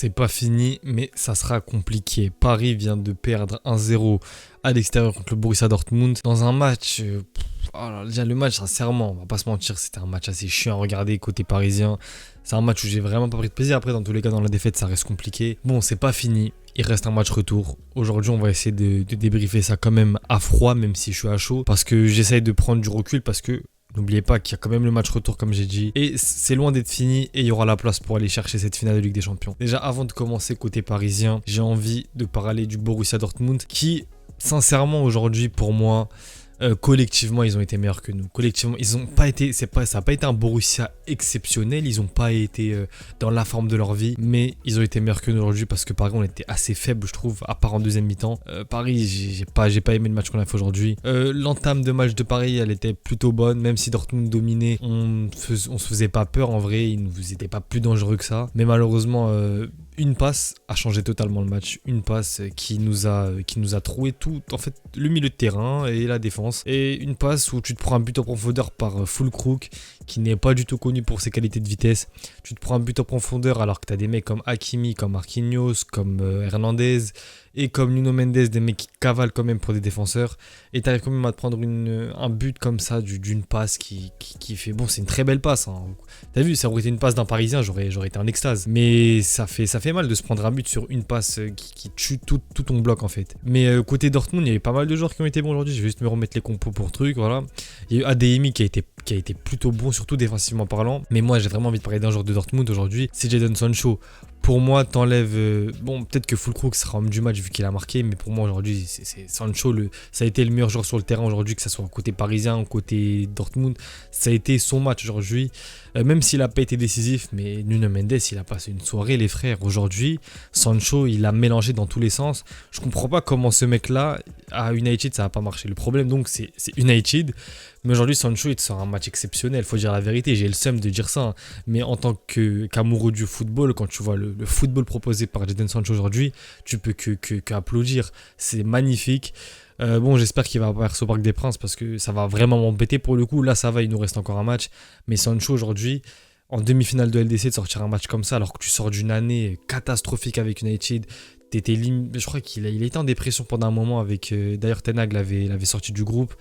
c'est pas fini, mais ça sera compliqué. Paris vient de perdre 1-0 à l'extérieur contre le Borussia Dortmund dans un match. Déjà le match, sincèrement, on va pas se mentir, c'était un match assez chiant à regarder côté parisien. C'est un match où j'ai vraiment pas pris de plaisir. Après, dans tous les cas, dans la défaite, ça reste compliqué. Bon, c'est pas fini. Il reste un match retour. Aujourd'hui, on va essayer de débriefer ça quand même à froid, même si je suis à chaud. Parce que j'essaye de prendre du recul parce que n'oubliez pas qu'il y a quand même le match retour, comme j'ai dit. Et c'est loin d'être fini et il y aura la place pour aller chercher cette finale de Ligue des Champions. Déjà, avant de commencer côté parisien, j'ai envie de parler du Borussia Dortmund qui, sincèrement, aujourd'hui, pour moi, collectivement, ils ont été meilleurs que nous. Collectivement, ils ont pas été, ça n'a pas été un Borussia exceptionnel. Ils n'ont pas été dans la forme de leur vie, mais ils ont été meilleurs que nous aujourd'hui parce que Paris, on était assez faible, je trouve, à part en deuxième mi-temps. Paris, j'ai pas aimé le match qu'on a fait aujourd'hui. L'entame de match de Paris, elle était plutôt bonne, même si Dortmund dominait, on se faisait pas peur en vrai. Ils nous étaient pas plus dangereux que ça, mais malheureusement. Une passe a changé totalement le match. Une passe qui nous a troué tout, en fait, le milieu de terrain et la défense. Et une passe où tu te prends un but en profondeur par Füllkrug, qui n'est pas du tout connu pour ses qualités de vitesse. Tu te prends un but en profondeur alors que tu as des mecs comme Hakimi, comme Marquinhos, comme Hernandez et comme Nuno Mendes, des mecs qui cavalent quand même pour des défenseurs. Et tu arrives quand même à te prendre un but comme ça d'une passe qui fait... Bon, c'est une très belle passe. Hein. T'as vu, ça aurait été une passe d'un Parisien, j'aurais été en extase. Mais ça fait mal de se prendre un but sur une passe qui tue tout ton bloc en fait. Mais côté Dortmund, il y avait pas mal de joueurs qui ont été bons aujourd'hui. Je vais juste me remettre les compos pour truc, voilà. Il y a eu Adeyemi qui a été plutôt bon, surtout défensivement parlant. Mais moi, j'ai vraiment envie de parler d'un joueur de Dortmund aujourd'hui, c'est Jadon Sancho. Pour moi, t'enlèves... bon, peut-être que Füllkrug sera homme du match vu qu'il a marqué, mais pour moi aujourd'hui, c'est Sancho. Ça a été le meilleur joueur sur le terrain aujourd'hui, que ce soit côté parisien ou côté Dortmund. Ça a été son match aujourd'hui. Même s'il n'a pas été décisif, mais Nuno Mendes, il a passé une soirée, les frères. Aujourd'hui, Sancho, il a mélangé dans tous les sens. Je comprends pas comment ce mec-là, à United, ça n'a pas marché. Le problème, donc, c'est United. Mais aujourd'hui, Sancho, il te sort un match exceptionnel. Faut dire la vérité, j'ai le seum de dire ça. Hein. Mais en tant qu'amoureux du football, quand tu vois le football proposé par Jadon Sancho aujourd'hui, tu peux que applaudir. C'est magnifique. Bon, j'espère qu'il va faire au Parc des Princes parce que ça va vraiment m'embêter pour le coup. Là, ça va, il nous reste encore un match. Mais Sancho, aujourd'hui, en demi-finale de LDC, de sortir un match comme ça, alors que tu sors d'une année catastrophique avec United, je crois qu'il était en dépression pendant un moment avec... D'ailleurs, Ten Hag l'avait sorti du groupe.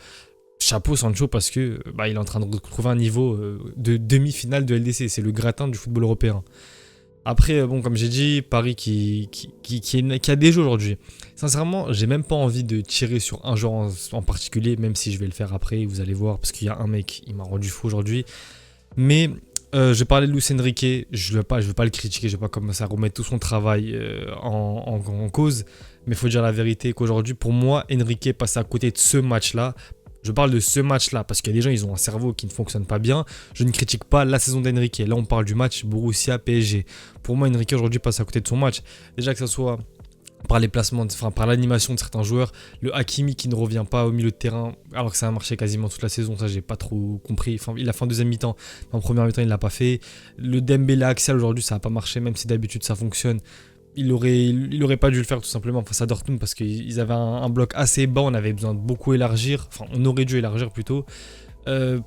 Chapeau Sancho parce que il est en train de retrouver un niveau de demi-finale de LDC. C'est le gratin du football européen. Après, bon, comme j'ai dit, Paris qui a des jeux aujourd'hui. Sincèrement, j'ai même pas envie de tirer sur un joueur en particulier, même si je vais le faire après, vous allez voir, parce qu'il y a un mec, il m'a rendu fou aujourd'hui. Mais je parlais de Luis Enrique, je vais pas le critiquer, je vais pas commencer à remettre tout son travail en cause. Mais il faut dire la vérité qu'aujourd'hui, pour moi, Enrique passe à côté de ce match-là. Je parle de ce match-là parce qu'il y a des gens, ils ont un cerveau qui ne fonctionne pas bien. Je ne critique pas la saison d'Enrique. Là, on parle du match Borussia-PSG. Pour moi, Enrique aujourd'hui passe à côté de son match. Déjà que ce soit par les placements, par l'animation de certains joueurs. Le Hakimi qui ne revient pas au milieu de terrain alors que ça a marché quasiment toute la saison. Ça, j'ai pas trop compris. Enfin, il a fait en deuxième mi-temps. En première mi-temps, il ne l'a pas fait. Le Dembélé axial aujourd'hui, ça n'a pas marché, même si d'habitude ça fonctionne. Il aurait pas dû le faire tout simplement face à Dortmund parce qu'ils avaient un bloc assez bas, on avait besoin de beaucoup élargir, enfin on aurait dû élargir plutôt.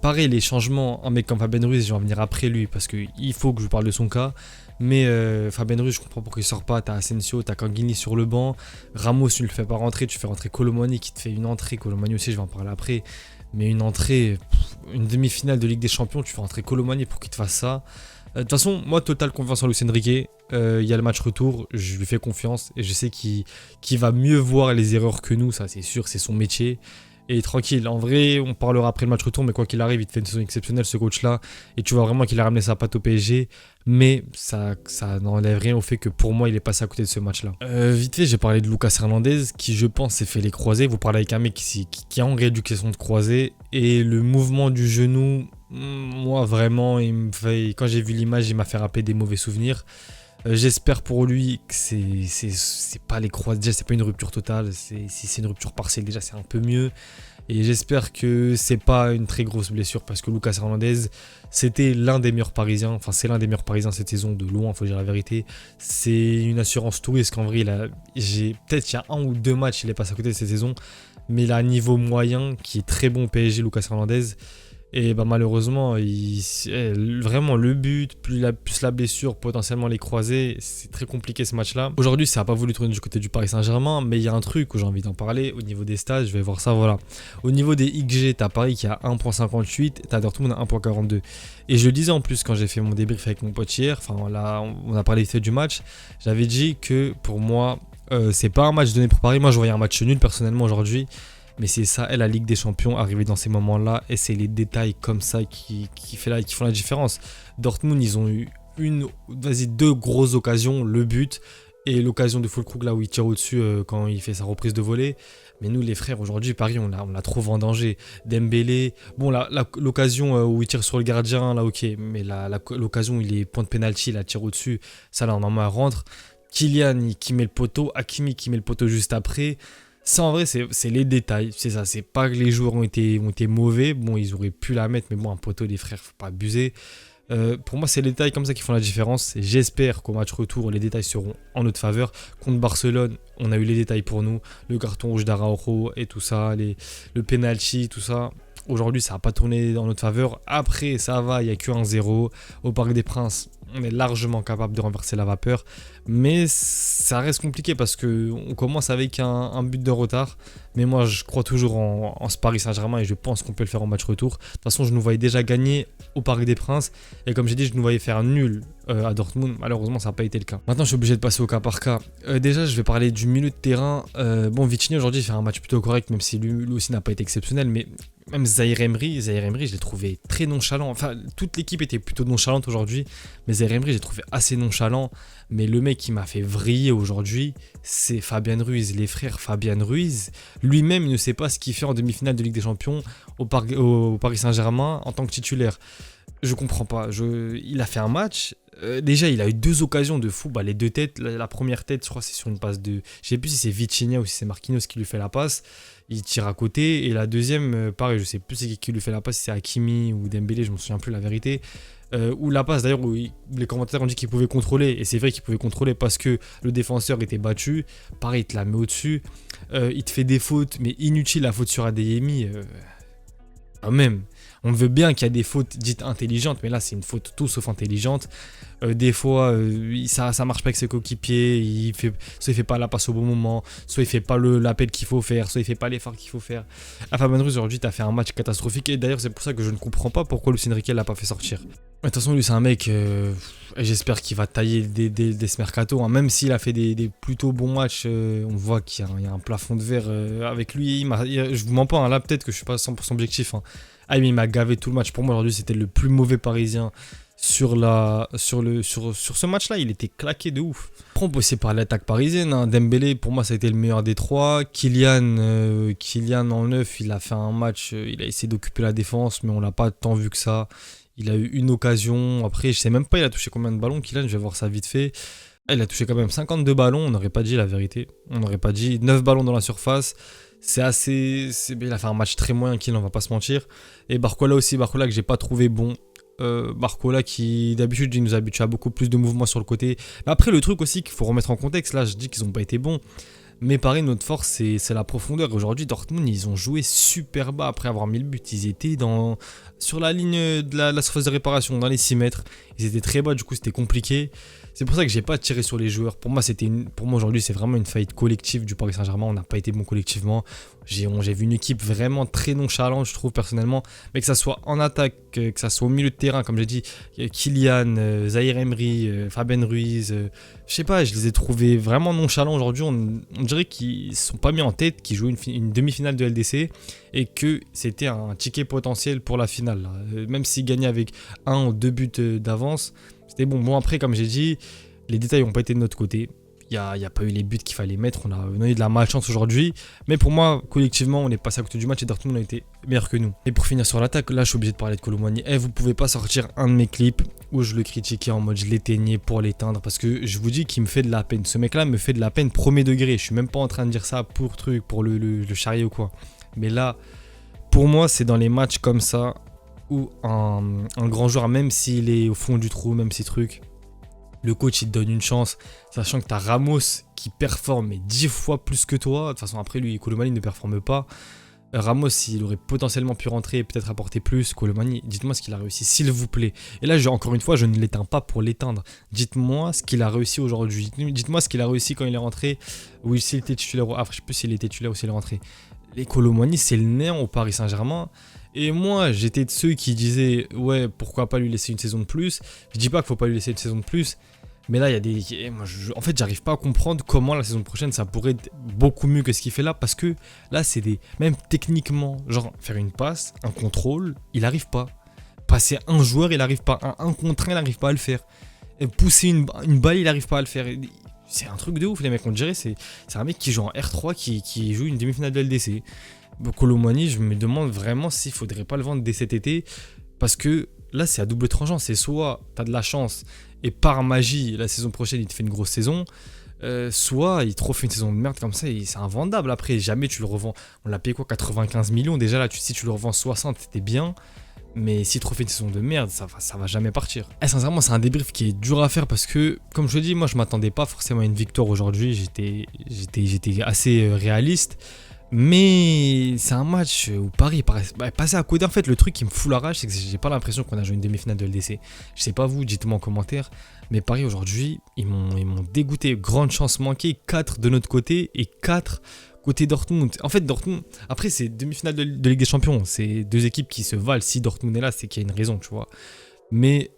Pareil, les changements, un mec comme Fabien Ruiz, je vais en venir après lui parce qu'il faut que je vous parle de son cas. Mais Fabien Ruiz, je comprends pourquoi il sort pas. T'as Asensio, t'as Canguini sur le banc. Ramos, tu ne le fais pas rentrer, tu fais rentrer Kolo Muani qui te fait une entrée. Kolo Muani aussi, je vais en parler après. Mais une entrée, une demi-finale de Ligue des Champions, tu fais rentrer Kolo Muani pour qu'il te fasse ça. De toute façon, moi, totale confiance en Luis Enrique. Il y a le match retour, je lui fais confiance et je sais qu'il va mieux voir les erreurs que nous, ça c'est sûr, c'est son métier. Et tranquille, en vrai, on parlera après le match retour, mais quoi qu'il arrive, il te fait une saison exceptionnelle ce coach-là. Et tu vois vraiment qu'il a ramené sa patte au PSG. Mais ça n'enlève rien au fait que pour moi, il est passé à côté de ce match-là. Vite fait, j'ai parlé de Lucas Hernandez, qui je pense s'est fait les croisés. Vous parlez avec un mec qui est en rééducation de croisés. Et le mouvement du genou, moi vraiment, quand j'ai vu l'image, il m'a fait rappeler des mauvais souvenirs. J'espère pour lui que c'est pas les croisés, déjà c'est pas une rupture totale, si c'est une rupture partielle déjà c'est un peu mieux. Et j'espère que c'est pas une très grosse blessure parce que Lucas Hernandez c'était l'un des meilleurs parisiens, enfin c'est l'un des meilleurs parisiens cette saison de loin, faut dire la vérité. C'est une assurance tout risque en vrai, peut-être il y a un ou deux matchs il est passé à côté de cette saison, mais il a un niveau moyen qui est très bon au PSG Lucas Hernandez. Et bah, malheureusement, vraiment le but, plus la blessure, potentiellement les croisés, c'est très compliqué ce match-là. Aujourd'hui, ça n'a pas voulu tourner du côté du Paris Saint-Germain, mais il y a un truc où j'ai envie d'en parler au niveau des stats. Je vais voir ça, voilà. Au niveau des XG, t'as Paris qui a 1.58, t'as Dortmund à 1.42. Et je le disais en plus quand j'ai fait mon débrief avec mon pote hier, enfin là, on a parlé vite fait du match, j'avais dit que pour moi, c'est pas un match donné pour Paris. Moi, je voyais un match nul personnellement aujourd'hui. Mais c'est ça, la Ligue des Champions, arriver dans ces moments-là, et c'est les détails comme ça qui font la différence. Dortmund, ils ont eu deux grosses occasions, le but et l'occasion de Füllkrug là où il tire au-dessus quand il fait sa reprise de volée. Mais nous, les frères, aujourd'hui, Paris, on l'a trop vendangé. Dembélé, bon, l'occasion où il tire sur le gardien, là, ok, mais l'occasion où il est point de pénalty, il tire au-dessus, ça, là, normalement, elle rentre. Kylian qui met le poteau, Hakimi qui met le poteau juste après. Ça, en vrai, c'est les détails. C'est ça. C'est pas que les joueurs ont été mauvais. Bon, ils auraient pu la mettre, mais bon, un poteau, les frères, faut pas abuser. Pour moi, c'est les détails comme ça qui font la différence. Et j'espère qu'au match retour, les détails seront en notre faveur. Contre Barcelone, on a eu les détails pour nous. Le carton rouge d'Araujo et tout ça. Le penalty, tout ça. Aujourd'hui, ça n'a pas tourné en notre faveur. Après, ça va, il n'y a que 1-0. Au Parc des Princes, on est largement capable de renverser la vapeur. Mais ça reste compliqué parce qu'on commence avec un but de retard. Mais moi, je crois toujours en ce Paris Saint-Germain et je pense qu'on peut le faire en match retour. De toute façon, je nous voyais déjà gagner au Parc des Princes. Et comme j'ai dit, je nous voyais faire nul à Dortmund. Malheureusement, ça n'a pas été le cas. Maintenant, je suis obligé de passer au cas par cas. Déjà, je vais parler du milieu de terrain. Bon, Vitinha, aujourd'hui, il fait un match plutôt correct, même si lui aussi n'a pas été exceptionnel. Mais même Zahir Emery, je l'ai trouvé très nonchalant. Enfin, toute l'équipe était plutôt nonchalante aujourd'hui. Mais Zahir Emery, je l'ai trouvé assez nonchalant. Mais le mec qui m'a fait vriller aujourd'hui, c'est Fabian Ruiz. Les frères Fabian Ruiz, lui-même, il ne sait pas ce qu'il fait en demi-finale de Ligue des Champions au Paris Saint-Germain en tant que titulaire. Je comprends pas. Il a fait un match. Déjà, il a eu deux occasions de fou. Bah, les deux têtes. La première tête, je crois, c'est sur une passe de. Je sais plus si c'est Vitinha ou si c'est Marquinhos qui lui fait la passe. Il tire à côté. Et la deuxième, pareil, je sais plus c'est qui lui fait la passe. Si c'est Hakimi ou Dembélé, je me souviens plus la vérité. Ou la passe d'ailleurs où les commentateurs ont dit qu'il pouvait contrôler. Et c'est vrai qu'il pouvait contrôler parce que le défenseur était battu. Pareil, il te la met au-dessus. Il te fait des fautes, mais inutile la faute sur Adeyemi. Quand même. On veut bien qu'il y a des fautes dites intelligentes, mais là, c'est une faute tout sauf intelligente. Des fois, ça marche pas avec ses coéquipiers. Soit il fait pas la passe au bon moment, soit il fait pas l'appel qu'il faut faire, soit il fait pas l'effort qu'il faut faire. Fabian Ruiz, aujourd'hui, tu as fait un match catastrophique. Et d'ailleurs, c'est pour ça que je ne comprends pas pourquoi Luis Enrique l'a pas fait sortir. De toute façon, lui, c'est un mec, j'espère qu'il va tailler dès ce mercato. Hein. Même s'il a fait des plutôt bons matchs, on voit qu'il y a un plafond de verre avec lui. Je vous mens pas, hein, là, peut-être que je suis pas 100% objectif. Hein. Ah, mais il m'a gavé tout le match. Pour moi, aujourd'hui, c'était le plus mauvais Parisien sur ce match-là. Il était claqué de ouf. Après, on peut aussi parler d'attaque parisienne. Hein. Dembélé, pour moi, ça a été le meilleur des trois. Kylian en neuf, il a fait un match. Il a essayé d'occuper la défense, mais on l'a pas tant vu que ça. Il a eu une occasion. Après, je sais même pas, il a touché combien de ballons, Kylian. Je vais voir ça vite fait. Il a touché quand même 52 ballons. On n'aurait pas dit la vérité. On n'aurait pas dit 9 ballons dans la surface. Il a fait un match très moyen, Kylian, on va pas se mentir. Et Barcola aussi, que j'ai pas trouvé bon. Barcola qui d'habitude il nous habitue à beaucoup plus de mouvements sur le côté. Mais après, le truc aussi qu'il faut remettre en contexte, là je dis qu'ils n'ont pas été bons. Mais pareil, notre force, c'est la profondeur. Aujourd'hui, Dortmund, ils ont joué super bas après avoir mis le but. Ils étaient sur la ligne de la surface de réparation, dans les 6 mètres. Ils étaient très bas, du coup, c'était compliqué. C'est pour ça que j'ai pas tiré sur les joueurs. Pour moi, aujourd'hui, c'est vraiment une faillite collective du Paris Saint-Germain. On n'a pas été bon collectivement. J'ai vu une équipe vraiment très nonchalante, je trouve, personnellement. Mais que ça soit en attaque, que ça soit au milieu de terrain, comme j'ai dit, Kylian, Zahir Emery, Fabian Ruiz, je sais pas, je les ai trouvés vraiment nonchalants aujourd'hui. On dirait qu'ils ne sont pas mis en tête, qu'ils jouent une demi-finale de LDC et que c'était un ticket potentiel pour la finale. Là. Même s'ils gagnaient avec 1 ou 2 buts d'avance, c'était bon. Bon, après, comme j'ai dit, les détails n'ont pas été de notre côté. Il n'y a pas eu les buts qu'il fallait mettre. On a eu de la malchance aujourd'hui. Mais pour moi, collectivement, on est passé à côté du match et Dortmund a été meilleur que nous. Et pour finir sur l'attaque, là, je suis obligé de parler de Kolo Muani. Vous pouvez pas sortir un de mes clips où je le critiquais en mode je l'éteignais pour l'éteindre. Parce que je vous dis qu'il me fait de la peine. Ce mec-là me fait de la peine premier degré. Je suis même pas en train de dire ça pour le charrier ou quoi. Mais là, pour moi, c'est dans les matchs comme ça où un grand joueur, même s'il est au fond du trou, même ces trucs, le coach il te donne une chance, sachant que tu as Ramos qui performe mais 10 fois plus que toi. De toute façon, après lui, Kolo Muani ne performe pas. Ramos, il aurait potentiellement pu rentrer et peut-être apporter plus. Colomani, dites-moi ce qu'il a réussi, s'il vous plaît. Et là, encore une fois, je ne l'éteins pas pour l'éteindre. Dites-moi ce qu'il a réussi aujourd'hui. Dites-moi ce qu'il a réussi quand il est rentré. Oui, s'il était titulaire. Après, je sais plus s'il était titulaire ou s'il est rentré. Les Colomani, c'est le néant au Paris Saint-Germain. Et moi, j'étais de ceux qui disaient, ouais, pourquoi pas lui laisser une saison de plus. Je dis pas qu'il faut pas lui laisser une saison de plus. Mais là, il y a des. Moi, en fait, j'arrive pas à comprendre comment la saison prochaine ça pourrait être beaucoup mieux que ce qu'il fait là. Parce que là, c'est des. Même techniquement, genre faire une passe, un contrôle, il arrive pas. Passer un joueur, il arrive pas. Un contre un, il arrive pas à le faire. Et pousser une balle, il arrive pas à le faire. C'est un truc de ouf, les mecs. On dirait c'est un mec qui joue en R3 qui joue une demi-finale de LDC. Colomani, je me demande vraiment s'il faudrait pas le vendre dès cet été. Parce que là, c'est à double tranchant. C'est soit t'as de la chance et par magie, la saison prochaine, il te fait une grosse saison. Soit il te refait une saison de merde comme ça et c'est invendable. Après, jamais tu le revends. On l'a payé quoi, 95 millions. Déjà là, si tu le revends 60, c'était bien. Mais si tu refais une saison de merde, ça va jamais partir. Et sincèrement, c'est un débrief qui est dur à faire parce que, comme je te dis, moi je m'attendais pas forcément à une victoire aujourd'hui. J'étais assez réaliste. Mais c'est un match où Paris est passé à côté. En fait, le truc qui me fout la rage, c'est que j'ai pas l'impression qu'on a joué une demi-finale de LDC. Je sais pas vous, dites-moi en commentaire. Mais Paris aujourd'hui, ils m'ont dégoûté. Grande chance manquée, 4 de notre côté et 4 côté Dortmund. En fait, Dortmund, après, c'est demi-finale de Ligue des Champions. C'est deux équipes qui se valent. Si Dortmund est là, c'est qu'il y a une raison, tu vois. Mais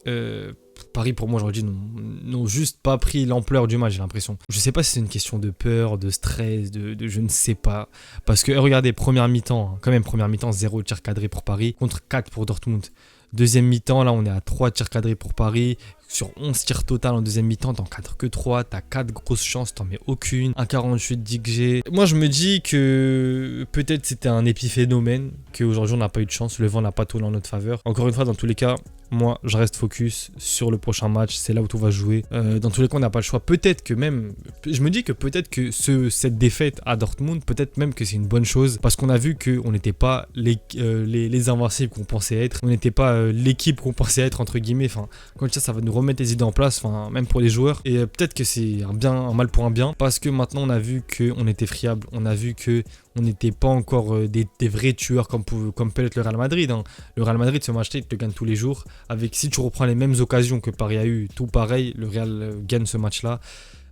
Paris, pour moi, aujourd'hui, n'ont juste pas pris l'ampleur du match, j'ai l'impression. Je sais pas si c'est une question de peur, de stress, de je ne sais pas. Parce que, regardez, première mi-temps, hein, quand même, première mi-temps, 0 tir cadré pour Paris, contre 4 pour Dortmund. Deuxième mi-temps, là, on est à 3 tirs cadrés pour Paris. Sur 11 tirs total en deuxième mi-temps, t'en cadres que 3. T'as 4 grosses chances, t'en mets aucune. 1,48 d'XG. Moi, je me dis que peut-être c'était un épiphénomène, qu'aujourd'hui, on n'a pas eu de chance. Le vent n'a pas tourné en notre faveur. Encore une fois, dans tous les cas, moi, je reste focus sur le prochain match. C'est là où tout va jouer. Dans tous les cas, on n'a pas le choix. Peut-être que même... Je me dis que peut-être que cette défaite à Dortmund, peut-être même que c'est une bonne chose. Parce qu'on a vu qu'on n'était pas les invincibles qu'on pensait être. On n'était pas l'équipe qu'on pensait être, entre guillemets. Enfin, comme ça va nous remettre les idées en place. Enfin, même pour les joueurs. Et peut-être que c'est un mal pour un bien. Parce que maintenant, on a vu qu'on était friable. On a vu que on n'était pas encore des vrais tueurs comme peut être le Real Madrid. Hein. Le Real Madrid, ce match-là, il te gagne tous les jours. Si tu reprends les mêmes occasions que Paris a eu, tout pareil, le Real gagne ce match-là.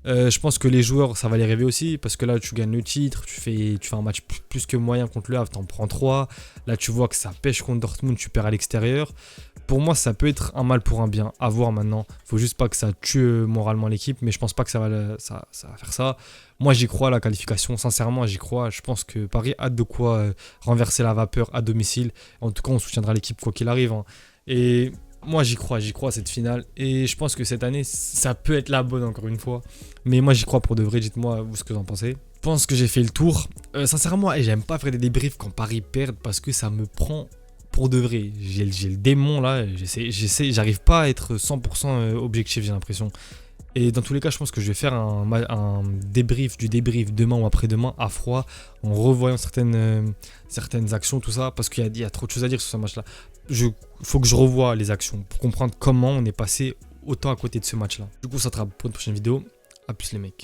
Je pense que les joueurs, ça va les rêver aussi, parce que là, tu gagnes le titre, tu fais un match plus que moyen contre le Havre, t'en prends 3. Là, tu vois que ça pêche contre Dortmund, tu perds à l'extérieur. Pour moi, ça peut être un mal pour un bien. À voir maintenant. Faut juste pas que ça tue moralement l'équipe, mais je pense pas que ça va faire ça. Moi, j'y crois à la qualification. Sincèrement, j'y crois. Je pense que Paris a de quoi renverser la vapeur à domicile. En tout cas, on soutiendra l'équipe quoi qu'il arrive. Hein. Et moi, j'y crois à cette finale. Et je pense que cette année, ça peut être la bonne encore une fois. Mais moi, j'y crois pour de vrai. Dites-moi vous ce que vous en pensez. Je pense que j'ai fait le tour. Sincèrement, j'aime pas faire des débriefs quand Paris perd parce que ça me prend pour de vrai. J'ai le démon là. J'arrive pas à être 100% objectif, j'ai l'impression. Et dans tous les cas, je pense que je vais faire un débrief du débrief demain ou après-demain à froid, en revoyant certaines actions, tout ça, parce qu'il y a trop de choses à dire sur ce match-là. Faut que je revoie les actions pour comprendre comment on est passé autant à côté de ce match-là. Du coup, ça sera pour une prochaine vidéo. A plus les mecs.